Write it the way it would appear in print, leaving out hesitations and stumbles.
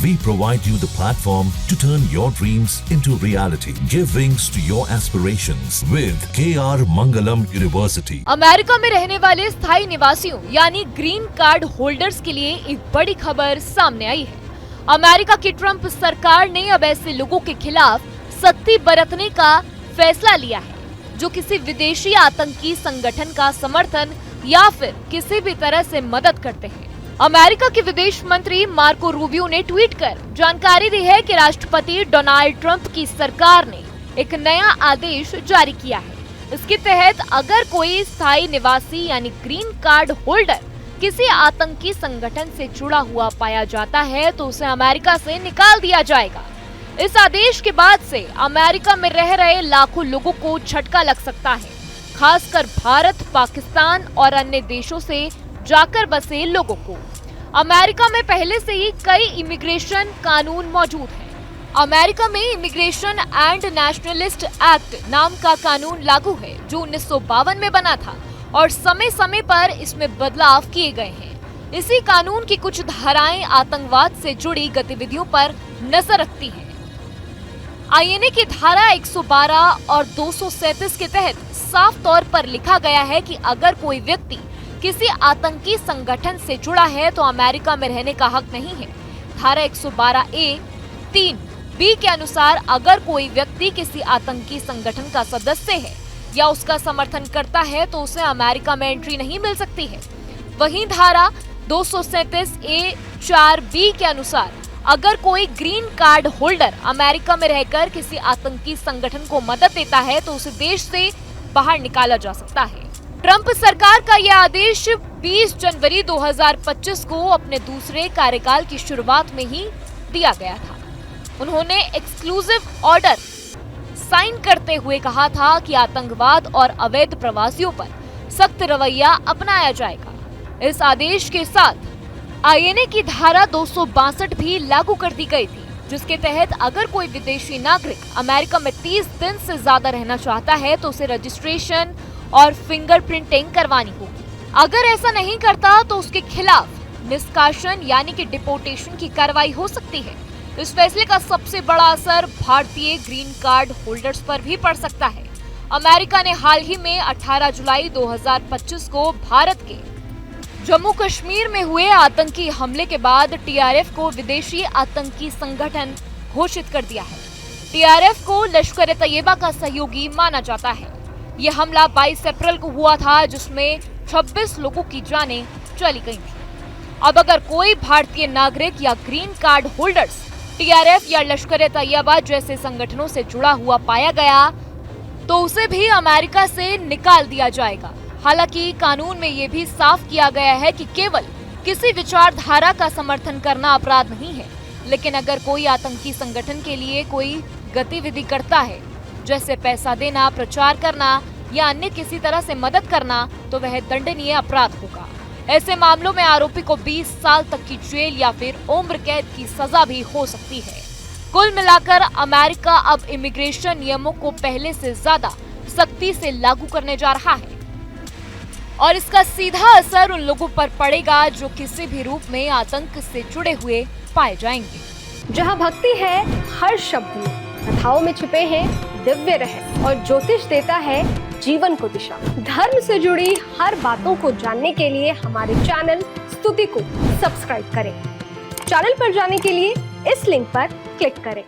We provide you the platform to turn your dreams into reality. Give wings to your aspirations with KR Mangalam University. America में रहने वाले स्थायी निवासियों यानी green card holders के लिए एक बड़ी खबर सामने आई है। अमेरिका की ट्रंप सरकार ने अब ऐसे लोगों के खिलाफ सख्ती बरतने का फैसला लिया है जो किसी विदेशी आतंकी संगठन का समर्थन या फिर किसी भी तरह से मदद करते हैं। अमेरिका के विदेश मंत्री मार्को रूबियो ने ट्वीट कर जानकारी दी है कि राष्ट्रपति डोनाल्ड ट्रंप की सरकार ने एक नया आदेश जारी किया है। इसके तहत अगर कोई स्थायी निवासी यानी ग्रीन कार्ड होल्डर किसी आतंकी संगठन से जुड़ा हुआ पाया जाता है तो उसे अमेरिका से निकाल दिया जाएगा। इस आदेश के बाद से अमेरिका में रह रहे लाखों लोगों को झटका लग सकता है, खासकर भारत, पाकिस्तान और अन्य देशों से जाकर बसे लोगों को। अमेरिका में पहले से ही कई इमिग्रेशन कानून मौजूद हैं। अमेरिका में इमिग्रेशन एंड नेशनलिस्ट एक्ट नाम का कानून लागू है जो 1952 में बना था और समय समय पर इसमें बदलाव किए गए हैं। इसी कानून की कुछ धाराएं आतंकवाद से जुड़ी गतिविधियों पर नजर रखती हैं। आईएनए की धारा 112 और 237 के तहत साफ तौर पर लिखा गया है कि अगर कोई व्यक्ति किसी आतंकी संगठन से जुड़ा है तो अमेरिका में रहने का हक नहीं है। धारा 112A 3B के अनुसार अगर कोई व्यक्ति किसी आतंकी संगठन का सदस्य है या उसका समर्थन करता है तो उसे अमेरिका में एंट्री नहीं मिल सकती है। वहीं धारा 237A 4B के अनुसार अगर कोई ग्रीन कार्ड होल्डर अमेरिका में रहकर किसी आतंकी संगठन को मदद देता है तो उसे देश से बाहर निकाला जा सकता है। ट्रंप सरकार का यह आदेश 20 जनवरी 2025 को अपने दूसरे कार्यकाल की शुरुआत में ही दिया गया था। उन्होंने एक्सक्लूसिव ऑर्डर साइन करते हुए कहा था कि आतंकवाद और अवैध प्रवासियों पर सख्त रवैया अपनाया जाएगा। इस आदेश के साथ आईएनए की धारा 262 भी लागू कर दी गई थी, जिसके तहत अगर कोई विदेशी नागरिक अमेरिका में 30 दिन से ज्यादा रहना चाहता है तो उसे रजिस्ट्रेशन और फिंगरप्रिंटिंग करवानी होगी। अगर ऐसा नहीं करता तो उसके खिलाफ निष्कासन यानी कि डिपोर्टेशन की कार्रवाई हो सकती है। इस फैसले का सबसे बड़ा असर भारतीय ग्रीन कार्ड होल्डर्स पर भी पड़ सकता है। अमेरिका ने हाल ही में 18 जुलाई 2025 को भारत के जम्मू कश्मीर में हुए आतंकी हमले के बाद टीआरएफ को विदेशी आतंकी संगठन घोषित कर दिया है। टीआरएफ को लश्कर ए तैयबा का सहयोगी माना जाता है। यह हमला 22 अप्रैल को हुआ था जिसमें 26 लोगों की जानें चली गई थी। अब अगर कोई भारतीय नागरिक या ग्रीन कार्ड होल्डर्स टीआरएफ या लश्कर ए तैयबा जैसे संगठनों से जुड़ा हुआ पाया गया तो उसे भी अमेरिका से निकाल दिया जाएगा। हालांकि कानून में ये भी साफ किया गया है कि केवल किसी विचारधारा का समर्थन करना अपराध नहीं है, लेकिन अगर कोई आतंकी संगठन के लिए कोई गतिविधि करता है जैसे पैसा देना, प्रचार करना या अन्य किसी तरह से मदद करना तो वह दंडनीय अपराध होगा। ऐसे मामलों में आरोपी को 20 साल तक की जेल या फिर उम्र कैद की सजा भी हो सकती है। कुल मिलाकर अमेरिका अब इमिग्रेशन नियमों को पहले से ज्यादा सख्ती से लागू करने जा रहा है और इसका सीधा असर उन लोगों पर पड़ेगा जो किसी भी रूप में आतंक से जुड़े हुए पाए जाएंगे। जहां भक्ति है हर शब्द में, कथाओं में छुपे हैं दिव्य रहस्य और ज्योतिष देता है जीवन को दिशा। धर्म से जुड़ी हर बातों को जानने के लिए हमारे चैनल स्तुति को सब्सक्राइब करें। चैनल पर जाने के लिए इस लिंक पर क्लिक करें।